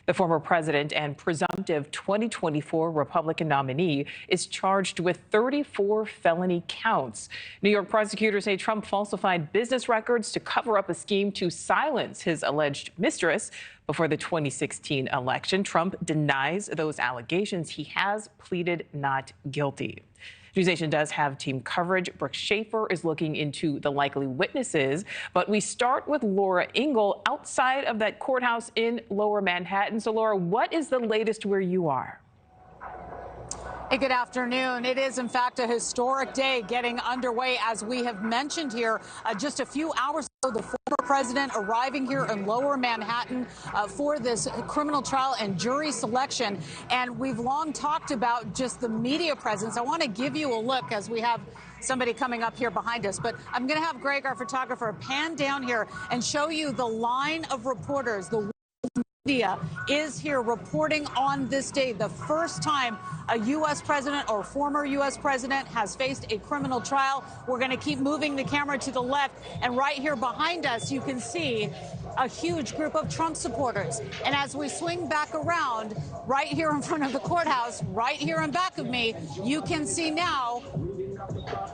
The former president and presumptive 2024 Republican nominee is charged with 34 felony counts. New York prosecutors say Trump falsified business records to cover up a scheme to silence his alleged mistress before the 2016 election. Trump denies those allegations. He has pleaded not guilty. NewsNation does have team coverage. Brooke Schaefer is looking into the likely witnesses. But we start with Laura Ingle outside of that courthouse in Lower Manhattan. So, Laura, what is the latest where you are? Hey, good afternoon. It is, in fact, a historic day getting underway, as we have mentioned here just a few hours ago. The former president arriving here in Lower Manhattan for this criminal trial and jury selection. And we've long talked about just the media presence. I want to give you a look as we have somebody coming up here behind us. But I'm going to have Greg, our photographer, pan down here and show you the line of reporters. The media is here reporting on this day, the first time a U.S. president or former U.S. president has faced a criminal trial. We're going to keep moving the camera to the left, and right here behind us, you can see a huge group of Trump supporters. And as we swing back around, right here in front of the courthouse, right here in back of me, you can see now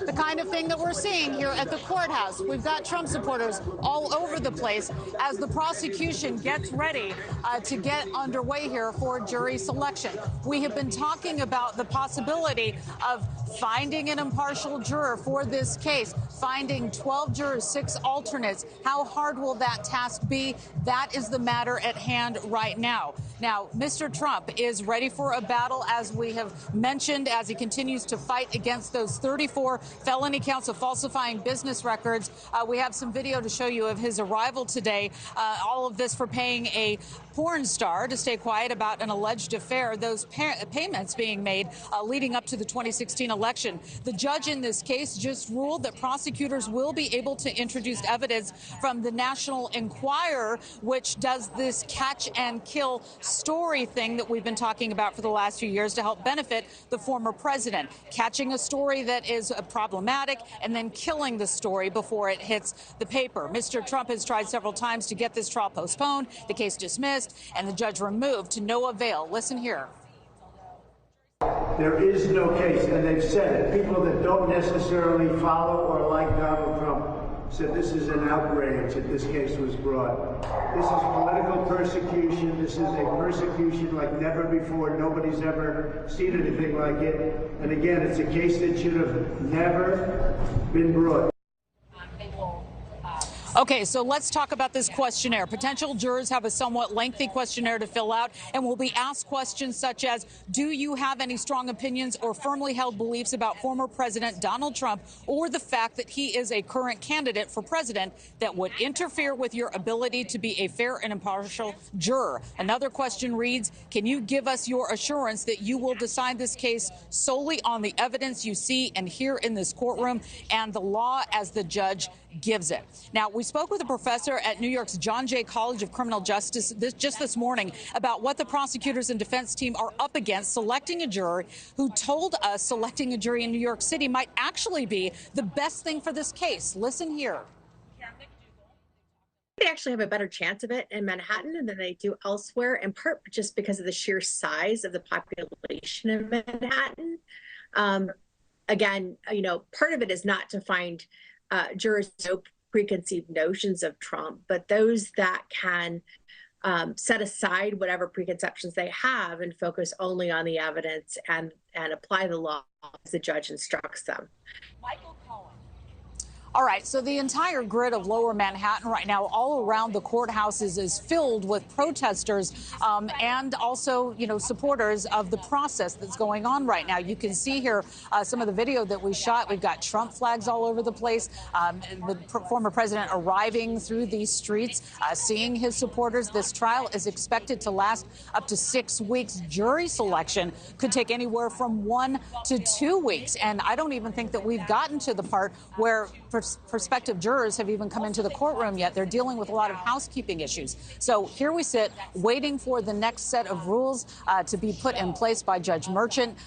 the kind of thing that we're seeing here at the courthouse. We've got Trump supporters all over the place as the prosecution gets ready to get underway here for jury selection. We have been talking about the possibility of finding an impartial juror for this case, finding 12 jurors, 6 alternates. How hard will that task be? That is the matter at hand right now. Now, Mr. Trump is ready for a battle, as we have mentioned, as he continues to fight against those 34 felony counts of falsifying business records. We have some video to show you of his arrival today. All of this for paying a porn star to stay quiet about an alleged affair, those payments being made leading up to the 2016 election. The judge in this case just ruled that prosecutors will be able to introduce evidence from the National Enquirer, which does this catch and kill story thing that we've been talking about for the last few years to help benefit the former president, catching a story that is problematic and then killing the story before it hits the paper. Mr. Trump has tried several times to get this trial postponed, the case dismissed, and the judge removed to no avail. Listen here. There is no case, and they've said it. People that don't necessarily follow or like Donald Trump said this is an outrage that this case was brought. This is political persecution. This is a persecution like never before. Nobody's ever seen anything like it. And again, it's a case that should have never been brought. Okay, so let's talk about this questionnaire. Potential jurors have a somewhat lengthy questionnaire to fill out and will be asked questions such as, do you have any strong opinions or firmly held beliefs about former President Donald Trump or the fact that he is a current candidate for president that would interfere with your ability to be a fair and impartial juror? Another question reads, can you give us your assurance that you will decide this case solely on the evidence you see and hear in this courtroom and the law as the judge gives it? Now, we spoke with a professor at New York's John Jay College of Criminal Justice just this morning about what the prosecutors and defense team are up against selecting a juror, who told us selecting a jury in New York City might actually be the best thing for this case. Listen here. They actually have a better chance of it in Manhattan than they do elsewhere, in part just because of the sheer size of the population of Manhattan. Again, you know, part of it is not to find jurors no preconceived notions of Trump, but those that can set aside whatever preconceptions they have and focus only on the evidence and apply the law as the judge instructs them. All right, so the entire grid of Lower Manhattan right now, all around the courthouses, is filled with protesters and also, you know, supporters of the process that's going on right now. You can see here some of the video that we shot. We've got Trump flags all over the place. The former president arriving through these streets, seeing his supporters. This trial is expected to last up to 6 weeks. Jury selection could take anywhere from 1 to 2 weeks. And I don't even think that we've gotten to the part where, for prospective jurors have even come into the courtroom yet. They're dealing with a lot of housekeeping issues. So here we sit, waiting for the next set of rules to be put in place by Judge Merchant.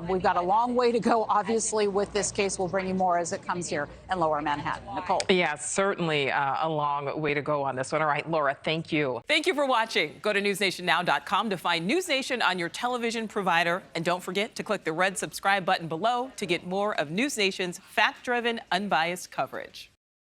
We've got a long way to go, obviously, with this case. We'll bring you more as it comes here in Lower Manhattan. Nichole. Yeah, certainly a long way to go on this one. All right, Laura, thank you. Thank you for watching. Go to newsnationnow.com to find NewsNation on your television provider. And don't forget to click the red subscribe button below to get more of NewsNation's fact-driven, unbiased coverage.